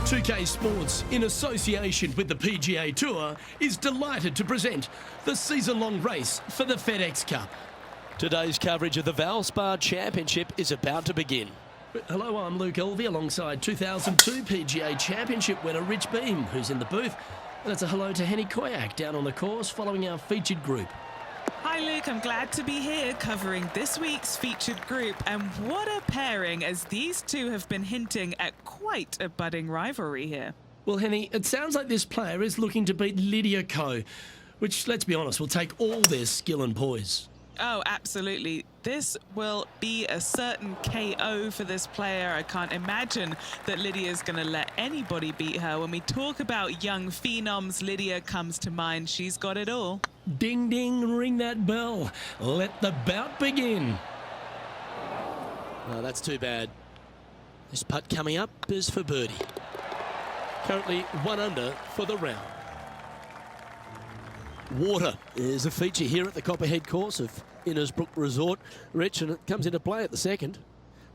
2K Sports, in association with the PGA Tour, is delighted to present the season-long race for the FedEx Cup. Today's coverage of the Valspar Championship is about to begin. Hello, I'm Luke Elvey alongside 2002 PGA Championship winner Rich Beam, who's in the booth. And it's a hello to Henny Koyak down on the course following our featured group. Hi Luke, I'm glad to be here covering this week's featured group, and what a pairing, as these two have been hinting at quite a budding rivalry here. Well, Henny, it sounds like this player is looking to beat Lydia Ko, which, let's be honest, will take all their skill and poise. Oh, absolutely. This will be a certain KO for this player. I can't imagine that Lydia's going to let anybody beat her. When we talk about young phenoms, Lydia comes to mind. She's got it all. Ding, ding, ring that bell. Let the bout begin. Oh, that's too bad. This putt coming up is for birdie. Currently 1 under for the round. Water is a feature here at the Copperhead course of Innisbrook Resort. Rich, and it comes into play at the second.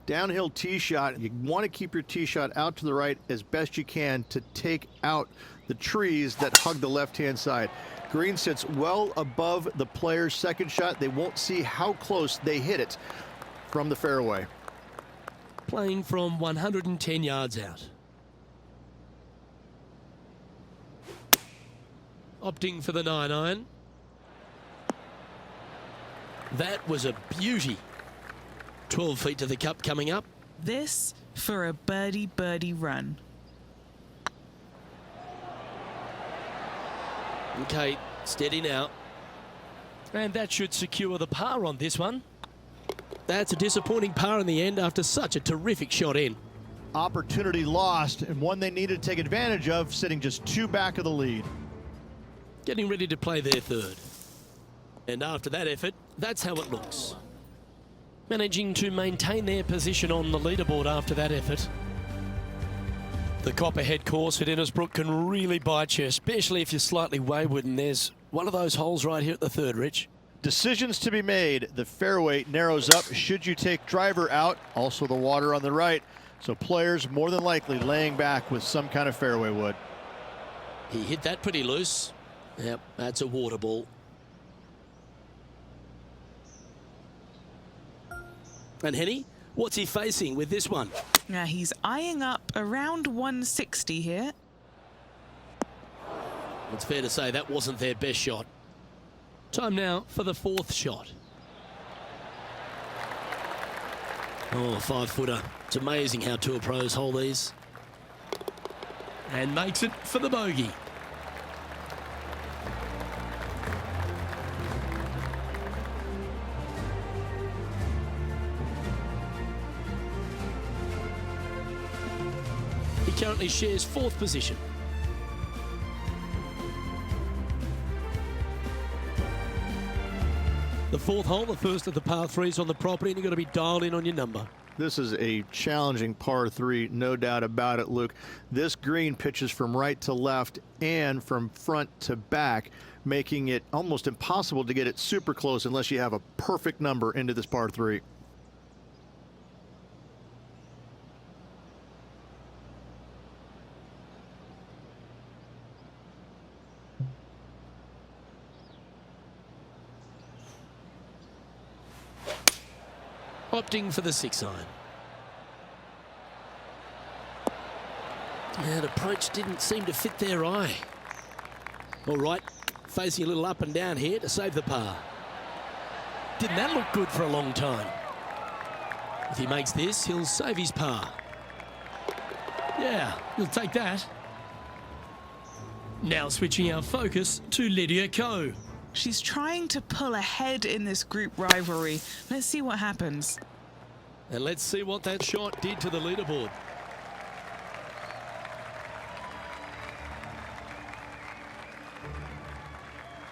Downhill tee shot. You want to keep your tee shot out to the right as best you can to take out the trees that hug the left-hand side. Green sits well above the player's second shot. They won't see how close they hit it from the fairway. Playing from 110 yards out. Opting for the 9-iron. That was a beauty. 12 feet to the cup coming up. This for a birdie run. Okay, steady now. And that should secure the par on this one. That's a disappointing par in the end after such a terrific shot in. Opportunity lost, and one they needed to take advantage of, sitting just 2 back of the lead. Getting ready to play their third. And after that effort, that's how it looks. Managing to maintain their position on the leaderboard after that effort. The Copperhead course at Innisbrook can really bite you, especially if you're slightly wayward, and there's one of those holes right here at the third, Rich. Decisions to be made. The fairway narrows up. Should you take driver out? Also the water on the right. So players more than likely laying back with some kind of fairway wood. He hit that pretty loose. Yep, that's a water ball. And Henny, what's he facing with this one? Now he's eyeing up around 160 here. It's fair to say that wasn't their best shot. Time now for the 4th shot. Oh, 5-footer. It's amazing how tour pros hold these. And makes it for the bogey. He currently shares 4th position. The 4th hole, the first of the par 3s on the property, and you've got to be dialed in on your number. This is a challenging par 3, no doubt about it, Luke. This green pitches from right to left and from front to back, making it almost impossible to get it super close unless you have a perfect number into this par 3. Opting for the 6-iron. That approach didn't seem to fit their eye. All right, facing a little up and down here to save the par. Didn't that look good for a long time? If he makes this, he'll save his par. Yeah, he'll take that. Now switching our focus to Lydia Ko. She's trying to pull ahead in this group rivalry. Let's see what happens. And let's see what that shot did to the leaderboard.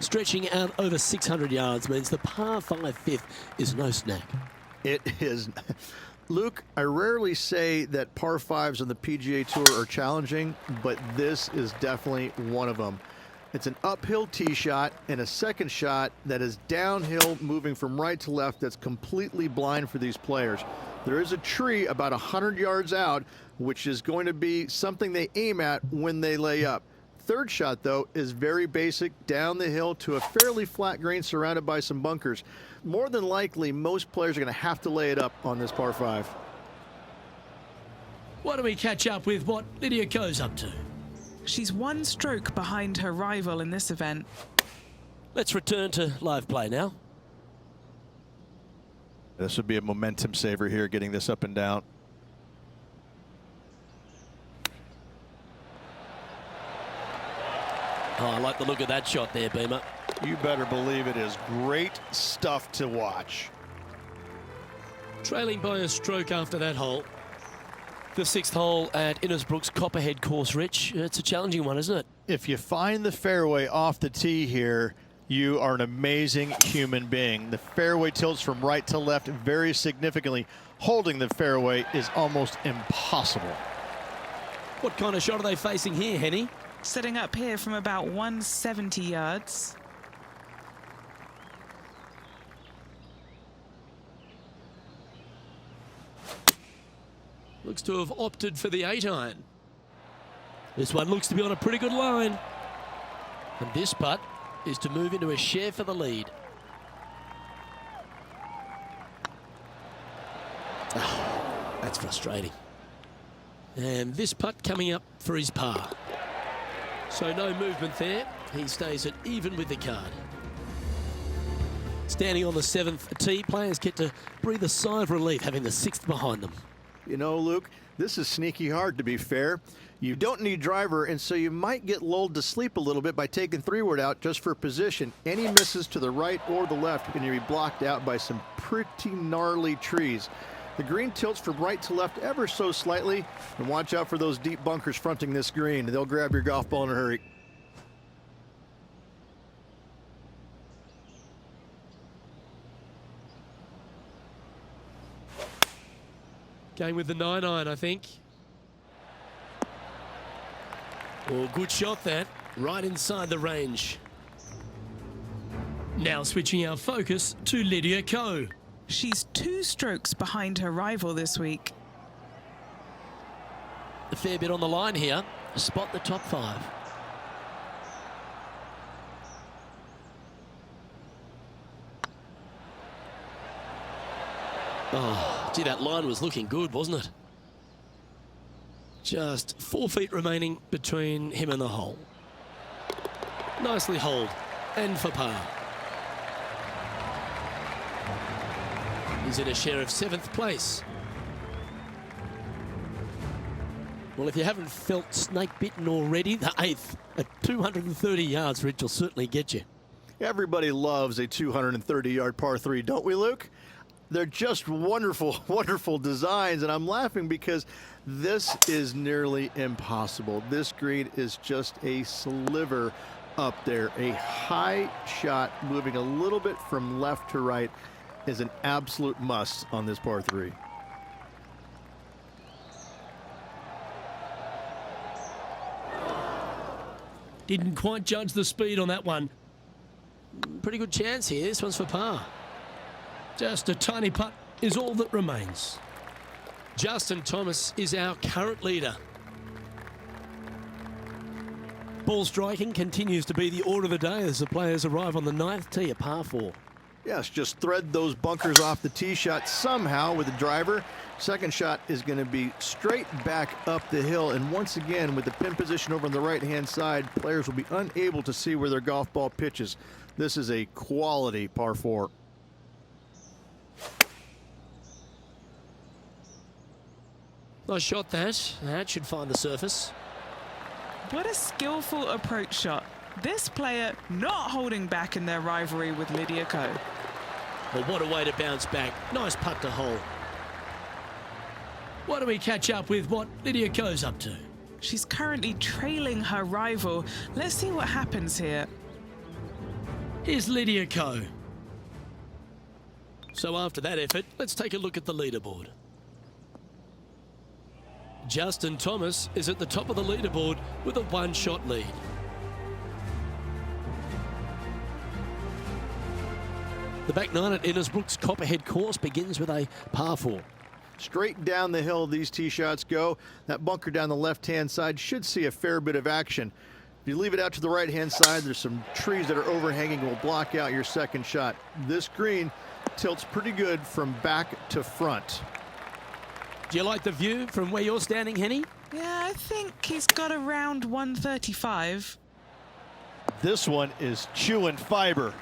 Stretching out over 600 yards means the par 5 5th is no snack. It is. Luke, I rarely say that par 5s on the PGA Tour are challenging, but this is definitely one of them. It's an uphill tee shot and a second shot that is downhill, moving from right to left, that's completely blind for these players. There is a tree about 100 yards out, which is going to be something they aim at when they lay up. Third shot, though, is very basic, down the hill to a fairly flat green surrounded by some bunkers. More than likely, most players are going to have to lay it up on this par 5. Why don't we catch up with what Lydia Ko's up to? She's one stroke behind her rival in this event. Let's return to live play now. This would be a momentum saver here, getting this up and down. Oh, I like the look of that shot there, Beamer. You better believe it is great stuff to watch. Trailing by a stroke after that hole. The 6th hole at Innisbrook's Copperhead course, Rich. It's a challenging one, isn't it? If you find the fairway off the tee here, you are an amazing human being. The fairway tilts from right to left very significantly. Holding the fairway is almost impossible. What kind of shot are they facing here, Henny? Setting up here from about 170 yards. Looks to have opted for the 8-iron. This one looks to be on a pretty good line. And this putt is to move into a share for the lead. Oh, that's frustrating. And this putt coming up for his par. So no movement there. He stays at even with the card. Standing on the 7th tee, players get to breathe a sigh of relief having the 6th behind them. You know, Luke, this is sneaky hard, to be fair. You don't need driver, and so you might get lulled to sleep a little bit by taking 3-wood out just for position. Any misses to the right or the left, and you'll be blocked out by some pretty gnarly trees. The green tilts from right to left ever so slightly, and watch out for those deep bunkers fronting this green. They'll grab your golf ball in a hurry. Going with the 9-iron, I think. Oh, good shot that. Right inside the range. Now switching our focus to Lydia Ko. She's 2 strokes behind her rival this week. A fair bit on the line here. Spot the top 5. Oh, gee, that line was looking good, wasn't it? Just 4 feet remaining between him and the hole. Nicely holed and for par. He's in a share of 7th place. Well, if you haven't felt snake bitten already, the 8th at 230 yards, Rich, will certainly get you. Everybody loves a 230-yard par 3, don't we, Luke? They're just wonderful, wonderful designs, and I'm laughing because this is nearly impossible. This green is just a sliver up there. A high shot moving a little bit from left to right is an absolute must on this par 3. Didn't quite judge the speed on that one. Pretty good chance here. This one's for par. Just a tiny putt is all that remains. Justin Thomas is our current leader. Ball striking continues to be the order of the day as the players arrive on the 9th tee, a par 4. Yes, just thread those bunkers off the tee shot somehow with the driver. Second shot is going to be straight back up the hill. And once again, with the pin position over on the right-hand side, players will be unable to see where their golf ball pitches. This is a quality par 4. Nice shot that. That should find the surface. What a skillful approach shot. This player not holding back in their rivalry with Lydia Ko. Well, what a way to bounce back. Nice putt to hole. Why don't we catch up with what Lydia Ko's up to? She's currently trailing her rival. Let's see what happens here. Here's Lydia Ko. So after that effort, let's take a look at the leaderboard. Justin Thomas is at the top of the leaderboard with a 1-shot lead. The back 9 at Innisbrook's Copperhead course begins with a par 4. Straight down the hill these tee shots go. That bunker down the left-hand side should see a fair bit of action. If you leave it out to the right-hand side, there's some trees that are overhanging will block out your second shot. This green tilts pretty good from back to front. Do you like the view from where you're standing, Henny? Yeah, I think he's got around 135. This one is chewing fiber.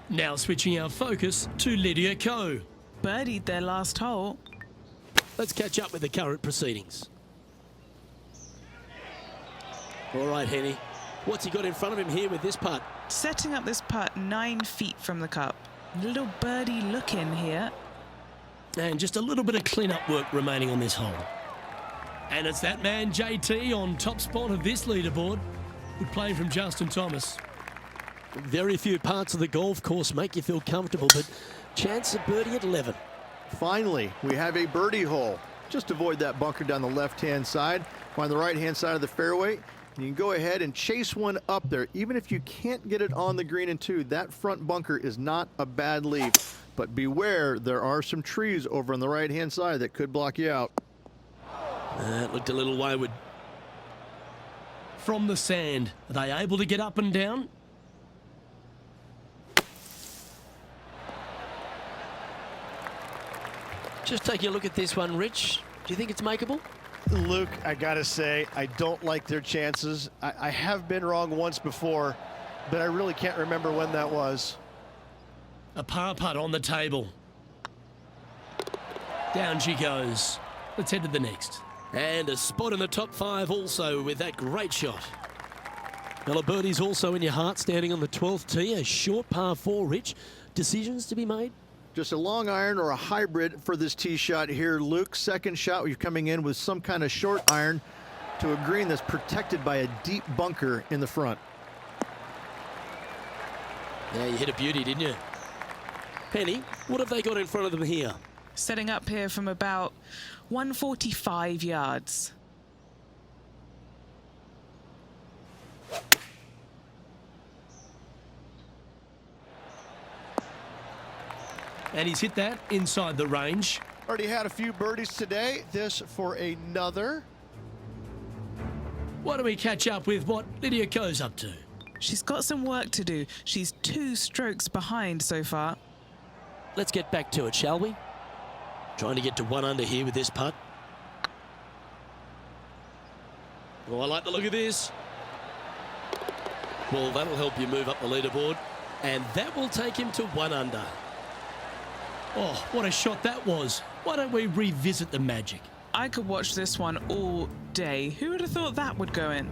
Now switching our focus to Lydia Ko. Birdied their last hole. Let's catch up with the current proceedings. All right, Henny. What's he got in front of him here with this putt? Setting up this putt 9 feet from the cup. Little birdie look in here. And just a little bit of clean-up work remaining on this hole. And it's that man, JT, on top spot of this leaderboard. Good play from Justin Thomas. Very few parts of the golf course make you feel comfortable, but chance of birdie at 11. Finally, we have a birdie hole. Just avoid that bunker down the left-hand side. Find the right-hand side of the fairway, and you can go ahead and chase one up there. Even if you can't get it on the green in two, that front bunker is not a bad leave. But beware, there are some trees over on the right-hand side that could block you out. That looked a little wayward. From the sand, are they able to get up and down? Just taking a look at this one, Rich. Do you think it's makeable? Luke, I gotta say, I don't like their chances. I have been wrong once before, but I really can't remember when that was. A par putt on the table. Down she goes. Let's head to the next. And a spot in the top 5 also with that great shot. Well, a birdie's also in your heart, standing on the 12th tee. A short par 4, Rich. Decisions to be made? Just a long iron or a hybrid for this tee shot here, Luke. Second shot, you're coming in with some kind of short iron to a green that's protected by a deep bunker in the front. Yeah, you hit a beauty, didn't you? Penny, what have they got in front of them here? Setting up here from about 145 yards. And he's hit that inside the range. Already had a few birdies today. This for another. Why don't we catch up with what Lydia Ko's up to? She's got some work to do. She's 2 strokes behind so far. Let's get back to it, shall we? Trying to get to 1 under here with this putt. Oh, I like the look of this. Well, that'll help you move up the leaderboard. And that will take him to 1 under. Oh, what a shot that was. Why don't we revisit the magic? I could watch this one all day. Who would have thought that would go in?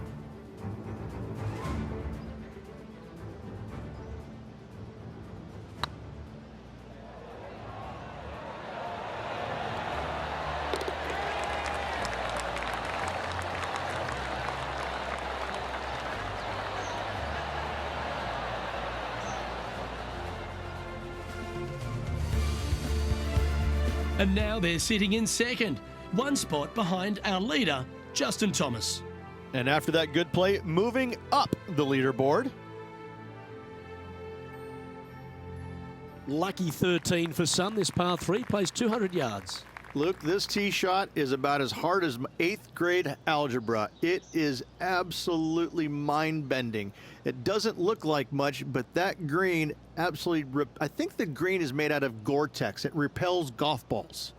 And now they're sitting in second, 1 spot behind our leader, Justin Thomas. And after that good play, moving up the leaderboard. Lucky 13 for some. This par 3 plays 200 yards. Luke, this tee shot is about as hard as 8th grade algebra. It is absolutely mind-bending. It doesn't look like much, but that green absolutely, I think the green is made out of Gore-Tex. It repels golf balls.